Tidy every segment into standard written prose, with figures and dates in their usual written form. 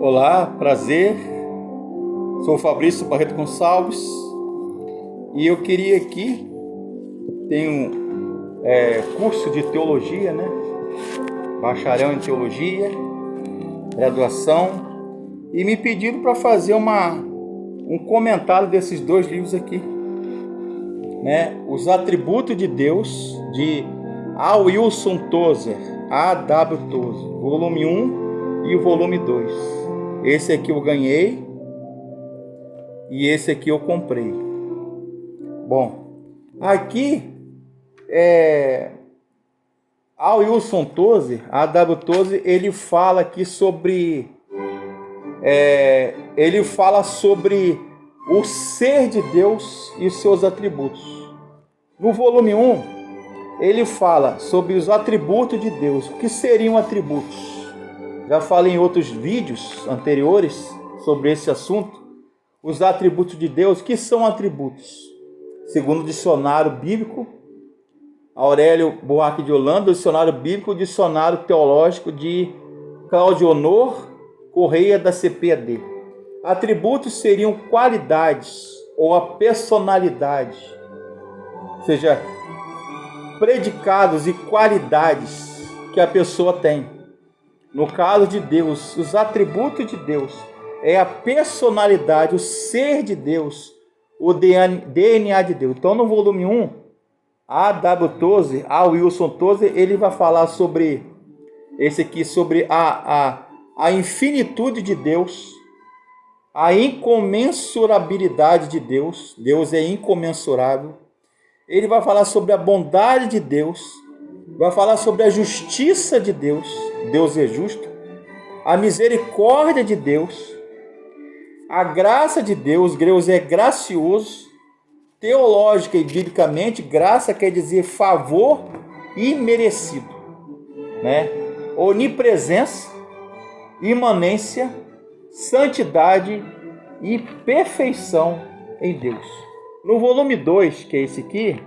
Olá, prazer. Sou o Fabrício Barreto Gonçalves e eu queria aqui, tenho curso de teologia, né? Bacharel em teologia, graduação, e me pediram para fazer um comentário desses dois livros aqui, né? Os Atributos de Deus, de A. Wilson Tozer, A.W. Tozer, volume 1 e o volume 2. Esse aqui eu ganhei e esse aqui eu comprei. Bom, aqui A. Wilson Tozer, A.W. Tozer, ele fala aqui sobre o ser de Deus e os seus atributos. No volume 1, ele fala sobre os atributos de Deus. O que seriam atributos? Já falei em outros vídeos anteriores sobre esse assunto. Os atributos de Deus. O que são atributos? Segundo o dicionário bíblico, Aurélio Buarque de Holanda, dicionário bíblico, dicionário teológico de Claudio Honor Correia da CPAD. Atributos seriam qualidades ou a personalidade, ou seja, predicados e qualidades que a pessoa tem. No caso de Deus, os atributos de Deus é a personalidade, o ser de Deus, o DNA de Deus. Então, no volume 1, A.W. Tozer, A. Wilson Tozer, ele vai falar sobre esse aqui, sobre a infinitude de Deus, a incomensurabilidade de Deus. Deus é incomensurável. Ele vai falar sobre a bondade de Deus, vai falar sobre a justiça de Deus, Deus é justo, a misericórdia de Deus, a graça de Deus, Deus é gracioso. Teológica e biblicamente, graça quer dizer favor imerecido, né? Onipresença, imanência, santidade e perfeição em Deus. No volume 2, que é esse aqui,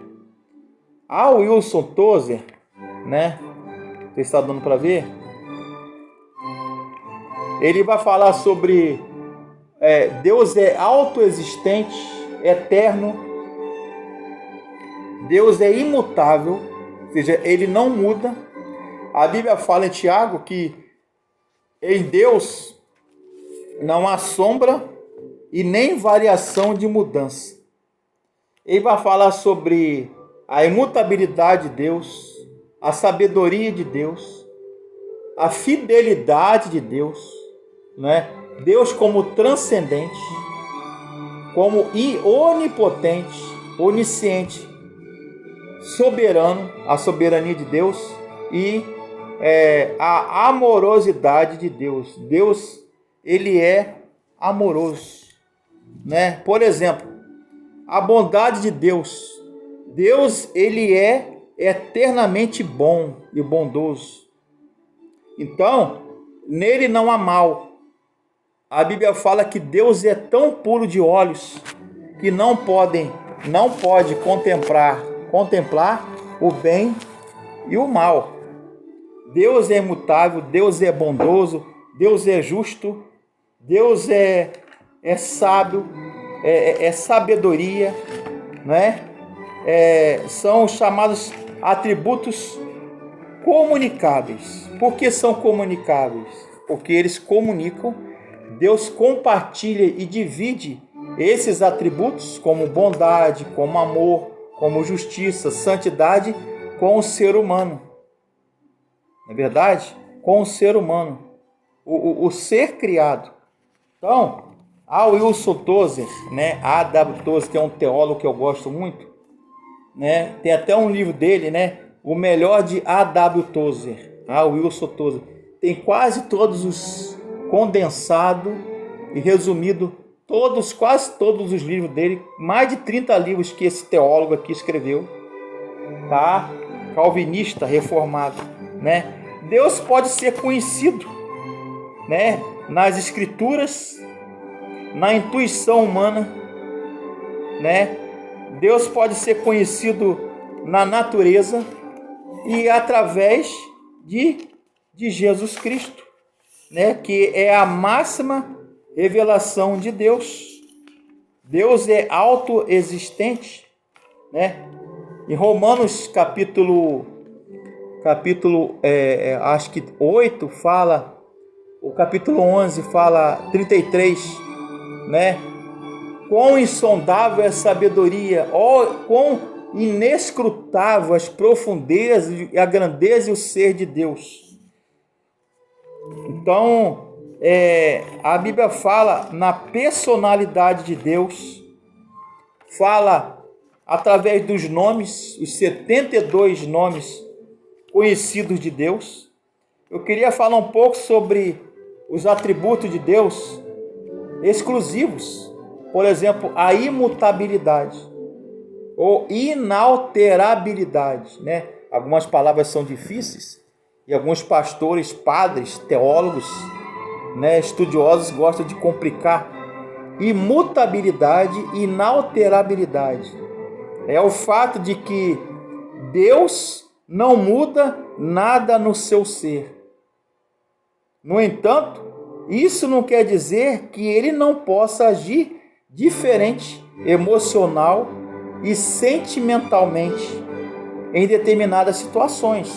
A. Wilson Tozer, né? Você está dando para ver? Ele vai falar sobre Deus é autoexistente, eterno. Deus é imutável, ou seja, ele não muda. A Bíblia fala em Tiago que em Deus não há sombra e nem variação de mudança. Ele vai falar sobre a imutabilidade de Deus, a sabedoria de Deus, a fidelidade de Deus, né? Deus como transcendente, como onipotente, onisciente, soberano, a soberania de Deus e a amorosidade de Deus. Deus, ele é amoroso, né? Por exemplo, a bondade de Deus. Deus, ele é eternamente bom e bondoso. Então, nele não há mal. A Bíblia fala que Deus é tão puro de olhos que não pode contemplar o bem e o mal. Deus é imutável, Deus é bondoso, Deus é justo, Deus é sábio, é sabedoria, né? São chamados atributos comunicáveis. Por que são comunicáveis? Porque eles comunicam. Deus compartilha e divide esses atributos, como bondade, como amor, como justiça, santidade, com o ser humano. Não é verdade? Com o ser humano. O ser criado. Então, A. Wilson Tozer, né? A.W. Tozer, que é um teólogo que eu gosto muito, né? Tem até um livro dele, né? O melhor de A.W. Tozer, A. Wilson Tozer. Tem quase todos os condensados e resumido, quase todos os livros dele, mais de 30 livros que esse teólogo aqui escreveu, tá? Calvinista, reformado, né? Deus pode ser conhecido, né? Nas escrituras, na intuição humana, né? Deus pode ser conhecido na natureza e através de Jesus Cristo, né, que é a máxima revelação de Deus. Deus é autoexistente, né? Em Romanos capítulo acho que 8 fala, o capítulo 11 fala 33, né? Quão insondável é a sabedoria, quão inescrutável as profundezas e a grandeza e o ser de Deus. Então, a Bíblia fala na personalidade de Deus, fala através dos nomes, os 72 nomes conhecidos de Deus. Eu queria falar um pouco sobre os atributos de Deus exclusivos. Por exemplo, a imutabilidade ou inalterabilidade, né? Algumas palavras são difíceis e alguns pastores, padres, teólogos, né, estudiosos gostam de complicar. Imutabilidade e inalterabilidade é o fato de que Deus não muda nada no seu ser. No entanto, isso não quer dizer que ele não possa agir diferente, emocional e sentimentalmente em determinadas situações.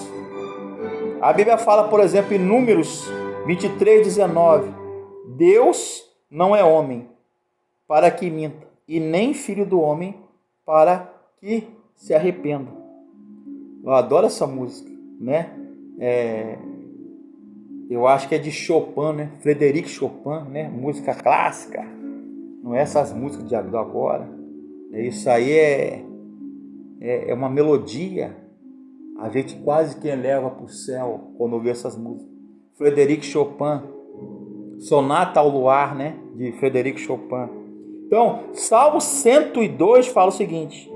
A Bíblia fala, por exemplo, em Números 23:19, Deus não é homem para que minta, e nem filho do homem para que se arrependa. Eu adoro essa música, né? Eu acho que é de Chopin, né? Frederic Chopin, né? Música clássica. Não é essas músicas de agora. Isso aí é uma melodia. A gente quase que eleva para o céu quando ouve essas músicas. Frederic Chopin, Sonata ao Luar, né? De Frederic Chopin. Então, Salmo 102 fala o seguinte,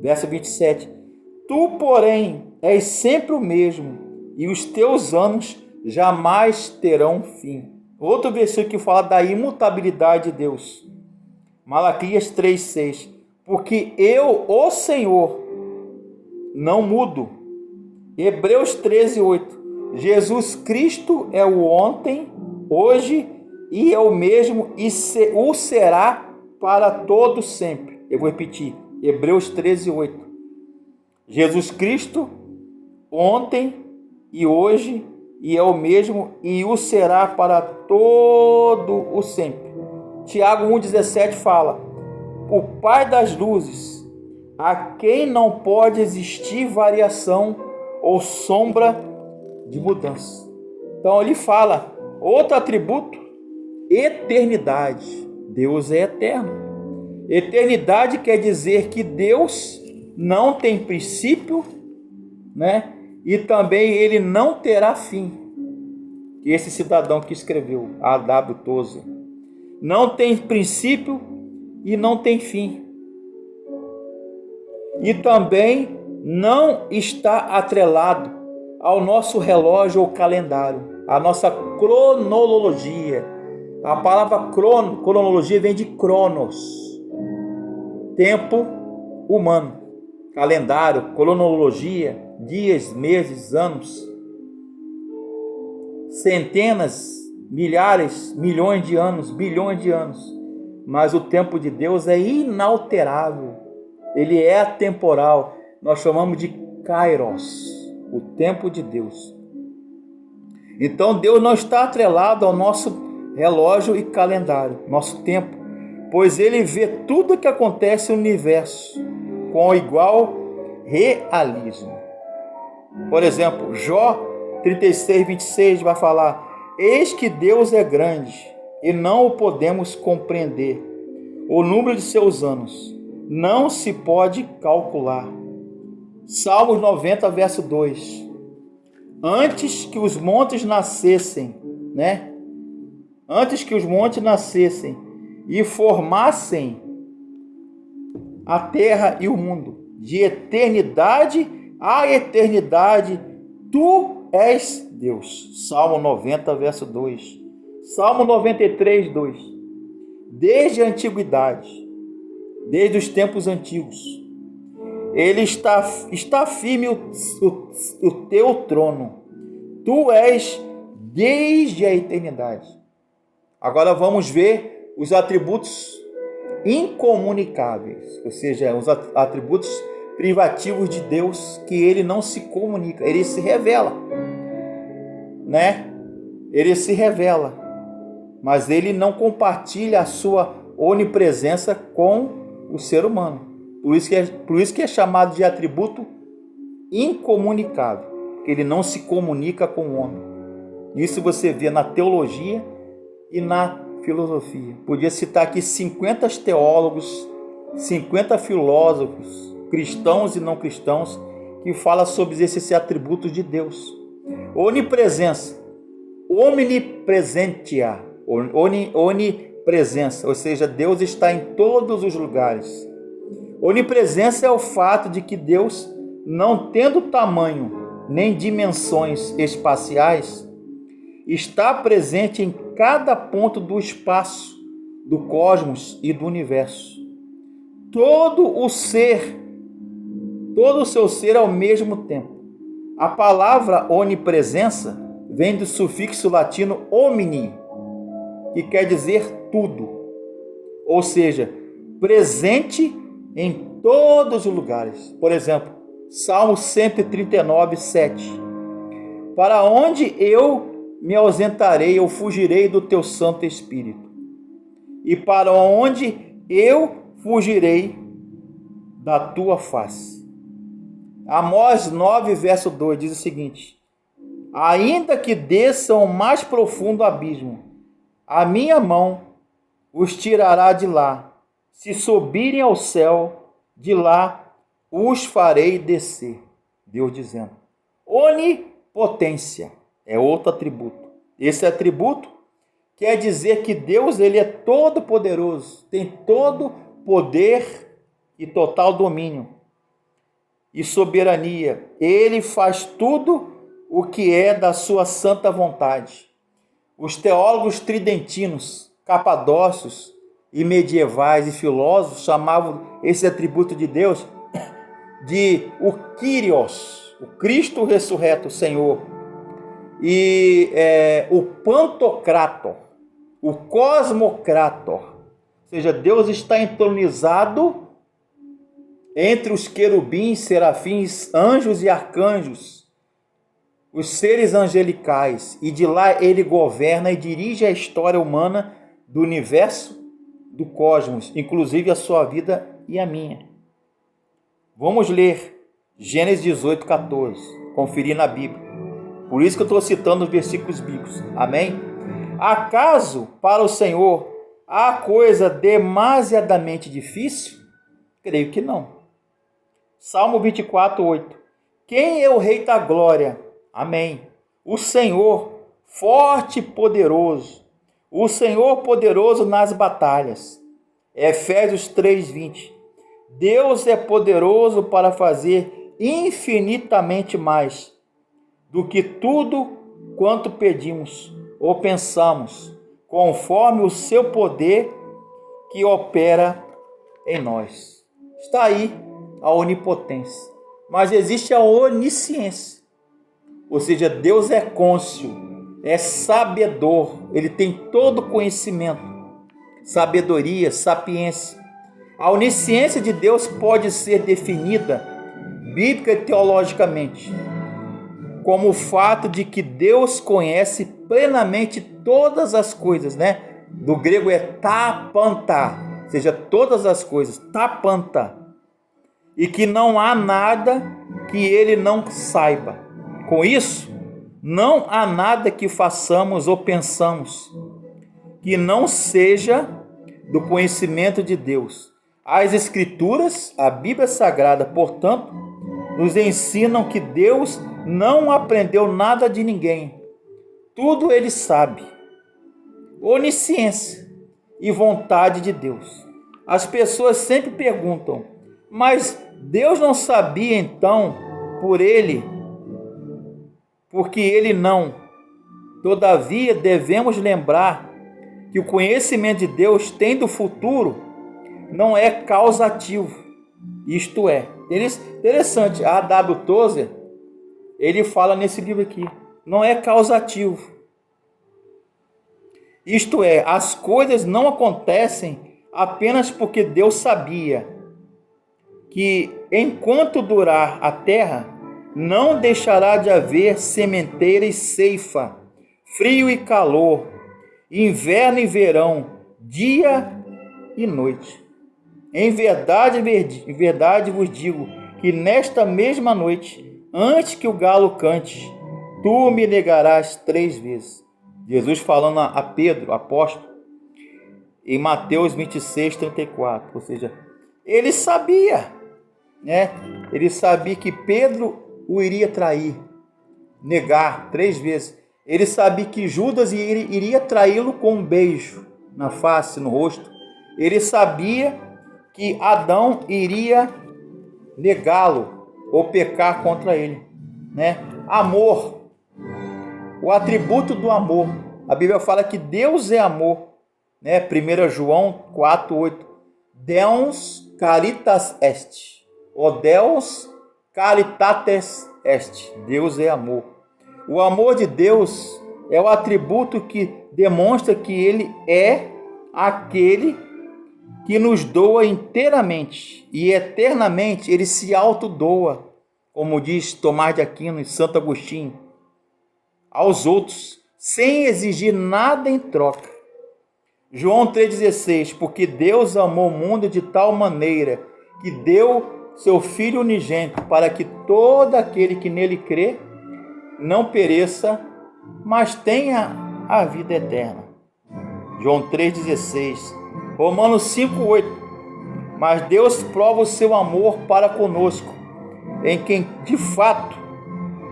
verso 27. Tu, porém, és sempre o mesmo, e os teus anos jamais terão fim. Outro versículo que fala da imutabilidade de Deus. Malaquias 3:6. Porque eu, o Senhor, não mudo. Hebreus 13:8. Jesus Cristo é o ontem, hoje e é o mesmo e o será para todo sempre. Eu vou repetir. Hebreus 13:8. Jesus Cristo, ontem e hoje e é o mesmo e o será para todo o sempre. Tiago 1,17 fala: o Pai das luzes, a quem não pode existir variação ou sombra de mudança. Então ele fala, outro atributo, eternidade. Deus é eterno. Eternidade quer dizer que Deus não tem princípio, né? E também ele não terá fim. Esse cidadão que escreveu, A.W. Tozer, não tem princípio e não tem fim. E também não está atrelado ao nosso relógio ou calendário, a nossa cronologia. A palavra cronologia vem de cronos, tempo humano, calendário, cronologia, dias, meses, anos, centenas, milhares, milhões de anos, bilhões de anos. Mas o tempo de Deus é inalterável, ele é atemporal. Nós chamamos de Kairos, o tempo de Deus. Então Deus não está atrelado ao nosso relógio e calendário, nosso tempo, pois ele vê tudo o que acontece no universo com igual realismo. Por exemplo, Jó 36:26 vai falar: eis que Deus é grande e não o podemos compreender. O número de seus anos não se pode calcular. Salmos 90, verso 2. Antes que os montes nascessem, né? Antes que os montes nascessem e formassem a terra e o mundo, de eternidade a eternidade, tu és Deus. Salmo 90, verso 2. Salmo 93, 2. Desde a antiguidade, desde os tempos antigos, ele está firme o teu trono. Tu és desde a eternidade. Agora vamos ver os atributos incomunicáveis, ou seja, os atributos privativos de Deus, que ele não se comunica, ele se revela, né? Ele se revela, mas ele não compartilha a sua onipresença com o ser humano. Por isso que é chamado de atributo incomunicável, que ele não se comunica com o homem. Isso você vê na teologia e na filosofia. Podia citar aqui 50 teólogos, 50 filósofos, cristãos e não cristãos, que falam sobre esses atributos de Deus. Onipresença, omnipresentia, onipresença, ou seja, Deus está em todos os lugares. Onipresença é o fato de que Deus, não tendo tamanho nem dimensões espaciais, está presente em cada ponto do espaço, do cosmos e do universo. Todo o seu ser ao mesmo tempo. A palavra onipresença vem do sufixo latino omni, que quer dizer tudo, ou seja, presente em todos os lugares. Por exemplo, Salmo 139, 7. Para onde eu me ausentarei, eu fugirei do teu Santo Espírito. E para onde eu fugirei da tua face. Amós 9, verso 2 diz o seguinte: ainda que desçam ao mais profundo abismo, a minha mão os tirará de lá. Se subirem ao céu, de lá os farei descer. Deus dizendo. Onipotência é outro atributo. Esse atributo quer dizer que Deus, ele é todo poderoso, tem todo poder e total domínio e soberania. Ele faz tudo o que é da sua santa vontade. Os teólogos tridentinos, capadócios e medievais e filósofos chamavam esse atributo de Deus de o Kyrios, o Cristo ressurreto, o Senhor, e o Pantocrator, o Cosmocrator, ou seja, Deus está entronizado entre os querubins, serafins, anjos e arcanjos, os seres angelicais, e de lá ele governa e dirige a história humana do universo, do cosmos, inclusive a sua vida e a minha. Vamos ler Gênesis 18, 14, conferir na Bíblia. Por isso que eu estou citando os versículos bíblicos. Amém? Acaso para o Senhor há coisa demasiadamente difícil? Creio que não. Salmo 24, 8. Quem é o Rei da Glória? Amém. O Senhor, forte e poderoso. O Senhor poderoso nas batalhas. Efésios 3, 20. Deus é poderoso para fazer infinitamente mais do que tudo quanto pedimos ou pensamos, conforme o seu poder que opera em nós. Está aí a onipotência. Mas existe a onisciência. Ou seja, Deus é cônscio, é sabedor, ele tem todo conhecimento, sabedoria, sapiência. A onisciência de Deus pode ser definida bíblica e teologicamente como o fato de que Deus conhece plenamente todas as coisas, né? Do grego é tapanta, ou seja, todas as coisas, tapanta, e que não há nada que ele não saiba. Com isso, não há nada que façamos ou pensamos que não seja do conhecimento de Deus. As Escrituras, a Bíblia Sagrada, portanto, nos ensinam que Deus não aprendeu nada de ninguém. Tudo ele sabe. Onisciência e vontade de Deus. As pessoas sempre perguntam, mas Deus não sabia então por ele? Porque ele não. Todavia, devemos lembrar que o conhecimento de Deus tem do futuro não é causativo. Isto é, interessante, A.W. Tozer, ele fala nesse livro aqui, não é causativo. Isto é, as coisas não acontecem apenas porque Deus sabia que enquanto durar a terra, não deixará de haver sementeira e ceifa, frio e calor, inverno e verão, dia e noite. Em verdade vos digo que nesta mesma noite, antes que o galo cante, tu me negarás 3 vezes. Jesus falando a Pedro, apóstolo, em Mateus 26, 34. Ou seja, ele sabia, né? Ele sabia que Pedro o iria trair, negar 3 vezes. Ele sabia que Judas iria traí-lo com um beijo na face, no rosto. Ele sabia que Adão iria negá-lo ou pecar contra ele, né? Amor, o atributo do amor. A Bíblia fala que Deus é amor, né? 1 João 4:8. Deus caritas est, o Deus caritates est. Deus é amor. O amor de Deus é o atributo que demonstra que Ele é aquele que nos doa inteiramente e eternamente. Ele se autodoa, como diz Tomás de Aquino e Santo Agostinho, aos outros, sem exigir nada em troca. João 3,16, porque Deus amou o mundo de tal maneira que deu seu Filho unigênito, para que todo aquele que nele crê não pereça, mas tenha a vida eterna. João 3,16. Romanos 5,8. Mas Deus prova o seu amor para conosco, em quem, de fato,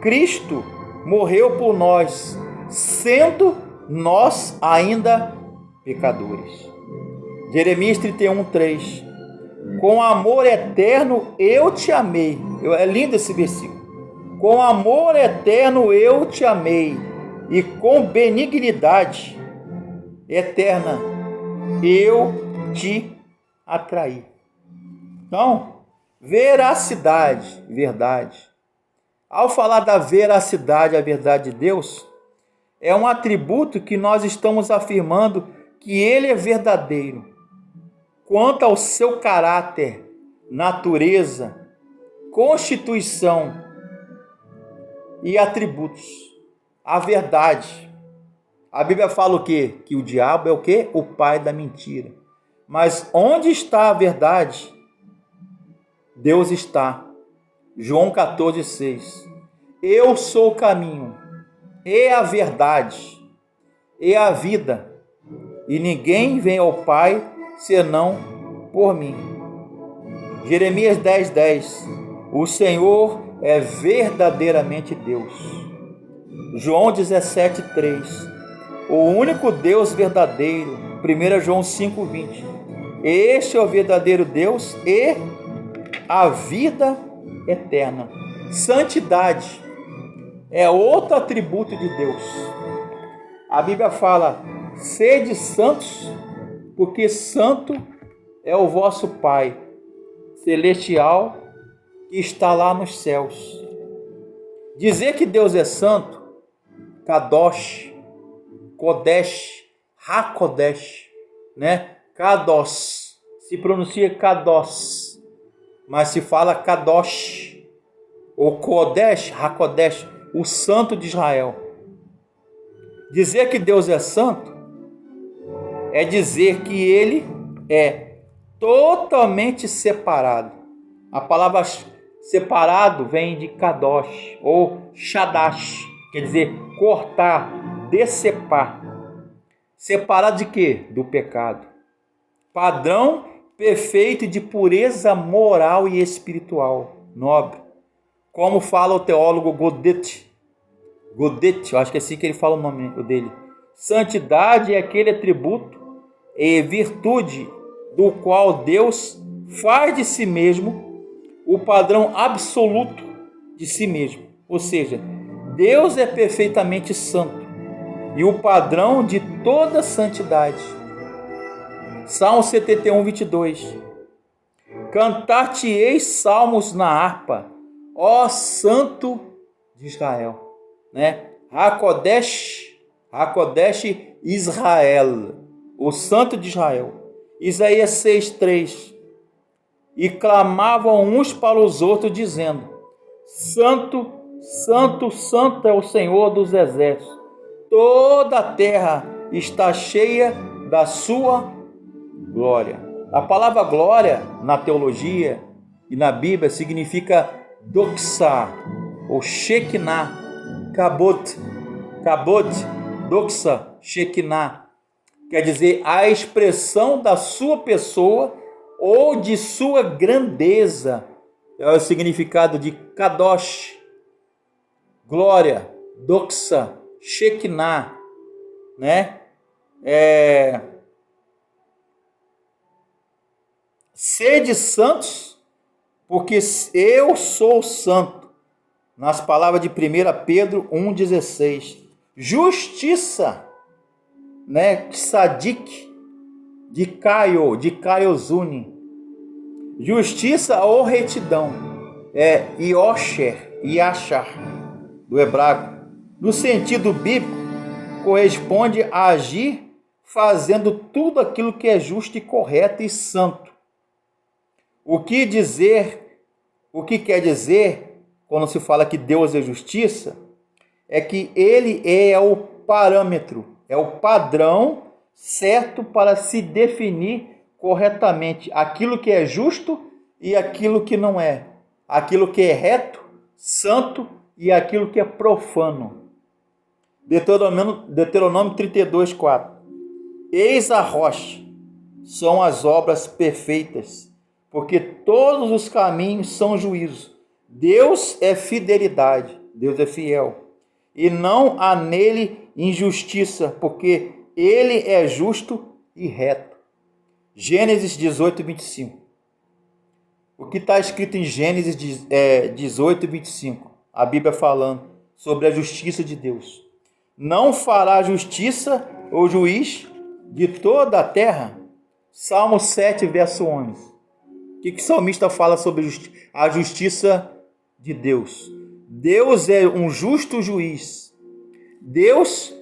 Cristo morreu por nós, sendo nós ainda pecadores. Jeremias 31:3. Com amor eterno eu te amei. É lindo esse versículo. Com amor eterno eu te amei, e com benignidade eterna eu te atraí. Então, veracidade, verdade. Ao falar da veracidade, a verdade de Deus, é um atributo que nós estamos afirmando que Ele é verdadeiro. Quanto ao seu caráter, natureza, constituição e atributos, a verdade. A Bíblia fala o quê? Que o diabo é o quê? O pai da mentira. Mas onde está a verdade? Deus está. João 14,6. Eu sou o caminho, e a verdade, e a vida, e ninguém vem ao Pai senão por mim. Jeremias 10:10. O Senhor é verdadeiramente Deus. João 17:3. O único Deus verdadeiro. 1 João 5:20. Este é o verdadeiro Deus e a vida eterna. Santidade é outro atributo de Deus. A Bíblia fala: sede santos, porque santo é o vosso Pai celestial que está lá nos céus. Dizer que Deus é santo, Kadosh, Kodesh, Hakodesh, né? Kadosh, se pronuncia Kadosh, mas se fala Kadosh, ou Kodesh, Hakodesh, o santo de Israel. Dizer que Deus é santo é dizer que Ele é totalmente separado. A palavra separado vem de Kadosh ou Shadash, quer dizer cortar, decepar. Separado de quê? Do pecado. Padrão perfeito de pureza moral e espiritual, nobre. Como fala o teólogo Godet, eu acho que é assim que ele fala o nome dele. Santidade é aquele atributo e virtude do qual Deus faz de si mesmo o padrão absoluto de si mesmo. Ou seja, Deus é perfeitamente santo e o padrão de toda santidade. Salmo 71:22. Cantar-te-eis salmos na harpa, ó Santo de Israel. Hakodesh Hakodesh Israel, o Santo de Israel. Isaías 6:3. E clamavam uns para os outros, dizendo: Santo, Santo, Santo é o Senhor dos exércitos. Toda a terra está cheia da sua glória. A palavra glória na teologia e na Bíblia significa doxa ou shekinah, kabod, doxa, shekinah, quer dizer a expressão da sua pessoa ou de sua grandeza. É o significado de kadosh, glória, doxa, shekinah, né? Sede santos, porque eu sou santo. Nas palavras de 1 Pedro 1,16. Justiça, né? Tzadik, de Kaiozuni. Justiça ou retidão. Yosher, Yashar, do hebraico. No sentido bíblico, corresponde a agir fazendo tudo aquilo que é justo e correto e santo. O que quer dizer, quando se fala que Deus é justiça, é que Ele é o parâmetro, é o padrão certo para se definir corretamente aquilo que é justo e aquilo que não é, aquilo que é reto, santo e aquilo que é profano. Deuteronômio 32:4. Eis a rocha, são as obras perfeitas, porque todos os caminhos são juízo. Deus é fidelidade, Deus é fiel, e não há nele injustiça, porque ele é justo e reto. Gênesis 18:25. O que está escrito em Gênesis 18:25? A Bíblia falando sobre a justiça de Deus. Não fará justiça o juiz de toda a terra? Salmo 7, verso 11. O que o salmista fala sobre a justiça de Deus? Deus é um justo juiz. Deus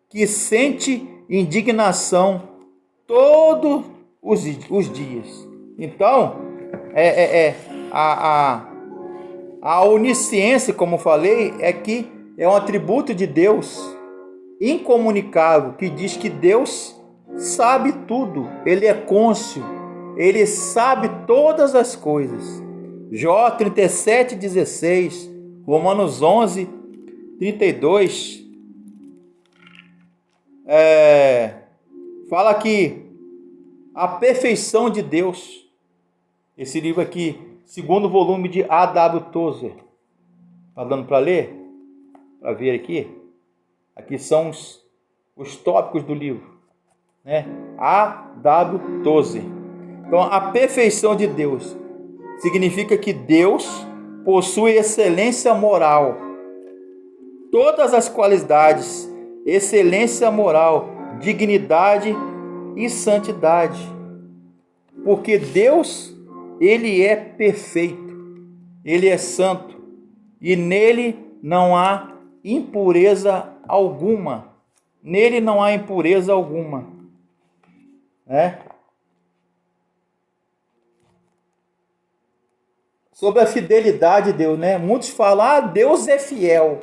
que sente indignação todos os dias. Então, a onisciência, como falei, é um atributo de Deus incomunicável, que diz que Deus sabe tudo, Ele é cônscio, Ele sabe todas as coisas. Jó 37:16, Romanos 11:32, fala que a perfeição de Deus, esse livro aqui, segundo volume de A.W. Tozer, está dando para ler? Para ver aqui? Aqui são os tópicos do livro, né? A.W. Tozer. Então, a perfeição de Deus significa que Deus possui excelência moral, todas as qualidades, excelência moral, dignidade e santidade. Porque Deus, Ele é perfeito, Ele é santo, e nele não há impureza alguma. Nele não há impureza alguma, né? Sobre a fidelidade de Deus, né? Muitos falam, Deus é fiel.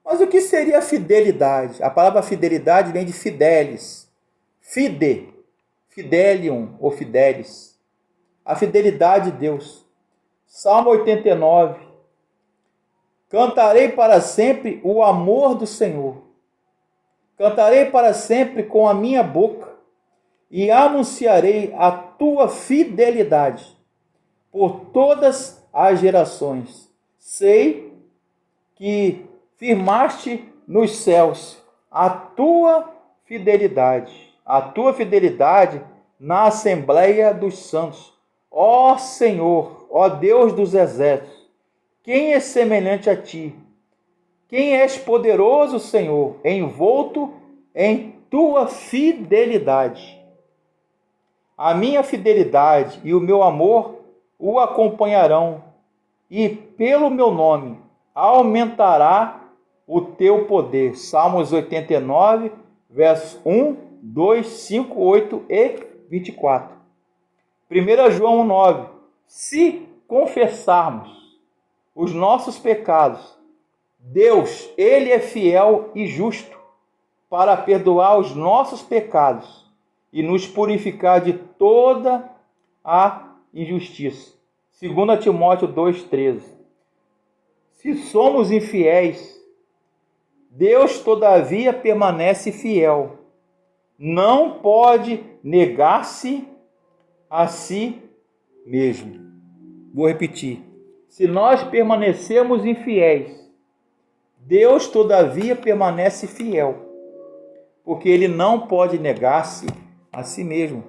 Mas o que seria a fidelidade? A palavra fidelidade vem de fidelis. Fidelium ou fidelis. A fidelidade de Deus. Salmo 89. Cantarei para sempre o amor do Senhor. Cantarei para sempre com a minha boca e anunciarei a tua fidelidade por todas as gerações. Sei que firmaste nos céus a tua fidelidade na Assembleia dos Santos. Ó Senhor, ó Deus dos exércitos, quem é semelhante a ti? Quem és poderoso, Senhor, envolto em tua fidelidade. A minha fidelidade e o meu amor o acompanharão, e pelo meu nome aumentará o teu poder. Salmos 89, versos 1, 2, 5, 8 e 24. 1 João 1,9. Se confessarmos os nossos pecados, Deus, Ele é fiel e justo para perdoar os nossos pecados e nos purificar de toda a injustiça. 2 Timóteo 2,13. Se somos infiéis, Deus todavia permanece fiel. Não pode negar-se a si mesmo. Vou repetir. Se nós permanecemos infiéis, Deus todavia permanece fiel, porque Ele não pode negar-se a si mesmo,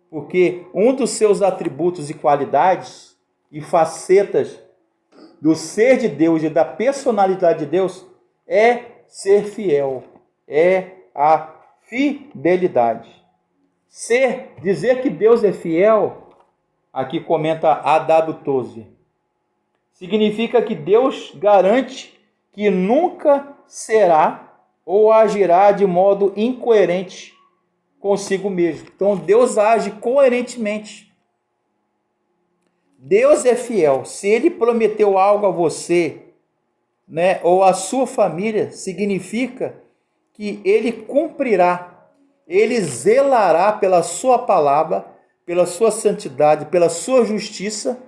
porque um dos seus atributos e qualidades e facetas do ser de Deus e da personalidade de Deus é ser fiel, é a fidelidade. Dizer que Deus é fiel, aqui comenta A.W. Tozer, significa que Deus garante que nunca será ou agirá de modo incoerente consigo mesmo. Então Deus age coerentemente. Deus é fiel. Se Ele prometeu algo a você, ou a sua família, significa que Ele cumprirá. Ele zelará pela sua palavra, pela sua santidade, pela sua justiça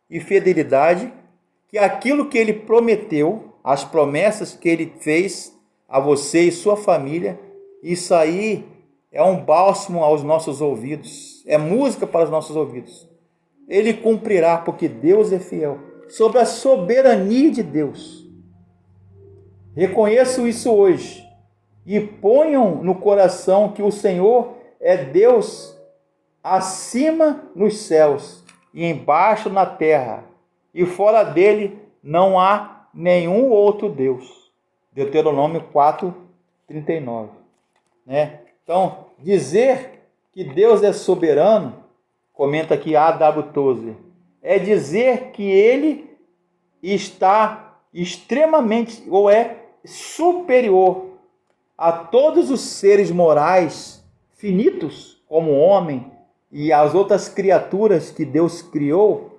e fidelidade, que aquilo que Ele prometeu, as promessas que Ele fez a você e sua família, isso aí é um bálsamo aos nossos ouvidos, é música para os nossos ouvidos. Ele cumprirá, porque Deus é fiel. Sobre a soberania de Deus, reconheço isso hoje e ponham no coração que o Senhor é Deus acima nos céus e embaixo na terra, e fora dele não há nenhum outro Deus. Deuteronômio 4:39. Então, dizer que Deus é soberano, comenta aqui A.W. Tozer, é dizer que Ele está extremamente, ou é superior a todos os seres morais finitos, como o homem e as outras criaturas que Deus criou,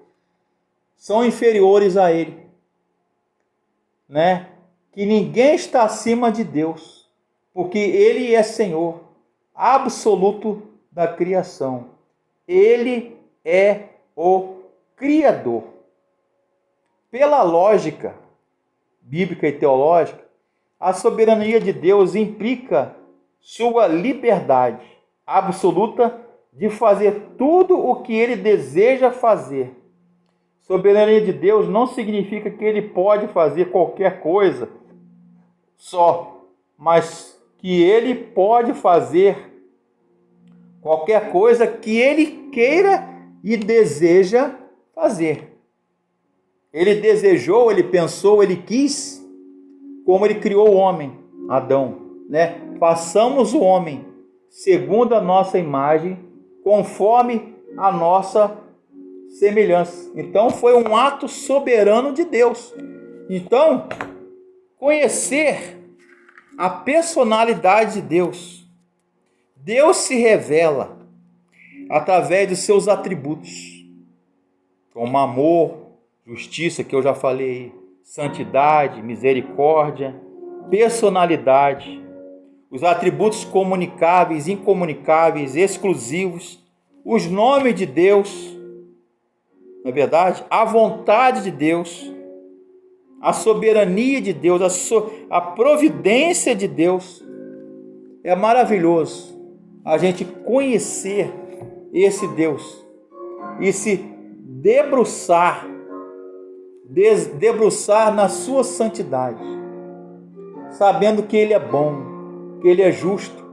são inferiores a Ele. Que ninguém está acima de Deus, porque Ele é Senhor absoluto da criação. Ele é o Criador. Pela lógica bíblica e teológica, a soberania de Deus implica sua liberdade absoluta de fazer tudo o que Ele deseja fazer. Soberania de Deus não significa que Ele pode fazer qualquer coisa só, mas que Ele pode fazer qualquer coisa que Ele queira e deseja fazer. Ele desejou, Ele pensou, Ele quis, como Ele criou o homem, Adão, Façamos o homem segundo a nossa imagem, conforme a nossa semelhança. Então foi um ato soberano de Deus. Então, conhecer a personalidade de Deus. Deus se revela através dos seus atributos, como amor, justiça, que eu já falei, santidade, misericórdia, personalidade, os atributos comunicáveis, incomunicáveis, exclusivos, os nomes de Deus, não é verdade? A vontade de Deus, a soberania de Deus, a providência de Deus. É maravilhoso a gente conhecer esse Deus e se debruçar na sua santidade, sabendo que Ele é bom, que Ele é justo,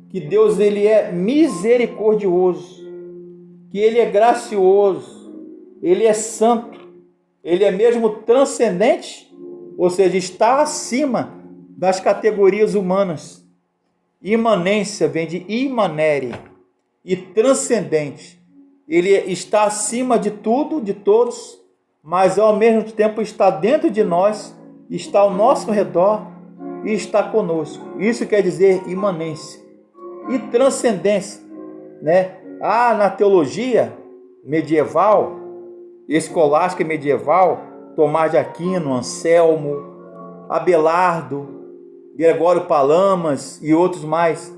que Deus Ele é misericordioso, que Ele é gracioso, Ele é santo, Ele é mesmo transcendente, ou seja, está acima das categorias humanas. Imanência vem de imanere, e transcendente. Ele está acima de tudo, de todos, mas ao mesmo tempo está dentro de nós, está ao nosso redor e está conosco. Isso quer dizer imanência e transcendência, né? Na teologia medieval, escolástica medieval, Tomás de Aquino, Anselmo, Abelardo, Gregório Palamas e outros mais,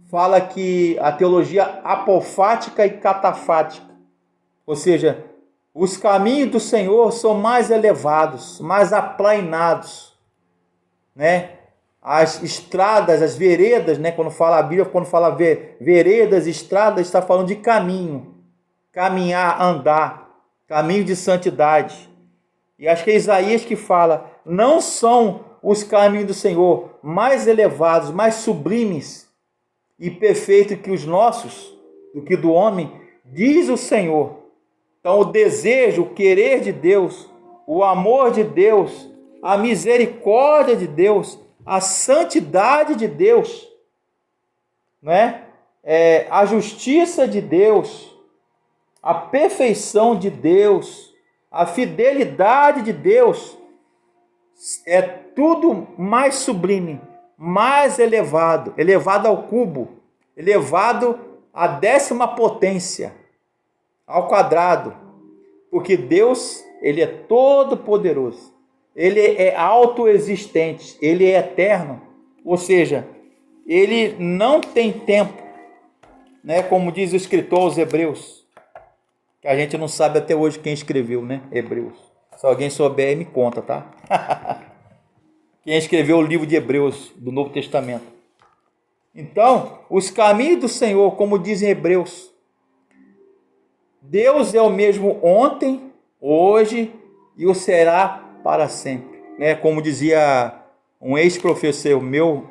fala que a teologia apofática e catafática, ou seja, os caminhos do Senhor são mais elevados, mais aplainados, né? As estradas, as veredas, né? Quando fala a Bíblia, quando fala veredas, estradas, está falando de caminho, caminhar, andar, caminho de santidade. E acho que é Isaías que fala, não são os caminhos do Senhor mais elevados, mais sublimes e perfeitos que os nossos, do que do homem, diz o Senhor. Então o desejo, o querer de Deus, o amor de Deus, a misericórdia de Deus, a santidade de Deus, né? A justiça de Deus, a perfeição de Deus, a fidelidade de Deus, é tudo mais sublime, mais elevado, elevado ao cubo, elevado à 10ª potência, ao quadrado, porque Deus, ele é todo poderoso, ele é autoexistente, ele é eterno, ou seja, ele não tem tempo, né? Como diz o escritor aos Hebreus, que a gente não sabe até hoje quem escreveu, né? Hebreus. Se alguém souber, me conta, tá? Quem escreveu o livro de Hebreus, do Novo Testamento. Então, os caminhos do Senhor, como dizem Hebreus, Deus é o mesmo ontem, hoje e o será para sempre. Né? Como dizia um ex-professor meu,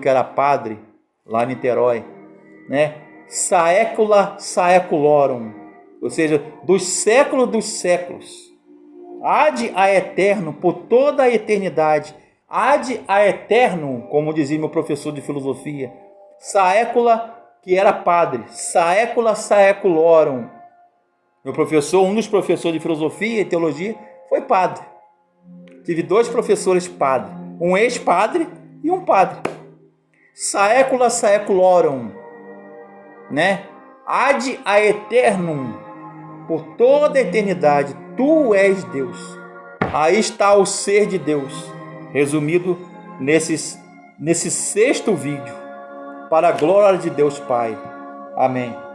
que era padre, lá em Niterói, né? Saecula saeculorum, ou seja, dos séculos, ad a eterno, por toda a eternidade, ad a eterno, como dizia meu professor de filosofia, saecula, que era padre, saecula saeculorum. Meu professor, um dos professores de filosofia e teologia, foi padre. Tive 2 professores padre, um ex-padre e um padre. Saecula saeculorum, né? Ad a eternum, por toda a eternidade, tu és Deus. Aí está o ser de Deus, resumido nesse 6º vídeo, para a glória de Deus Pai. Amém.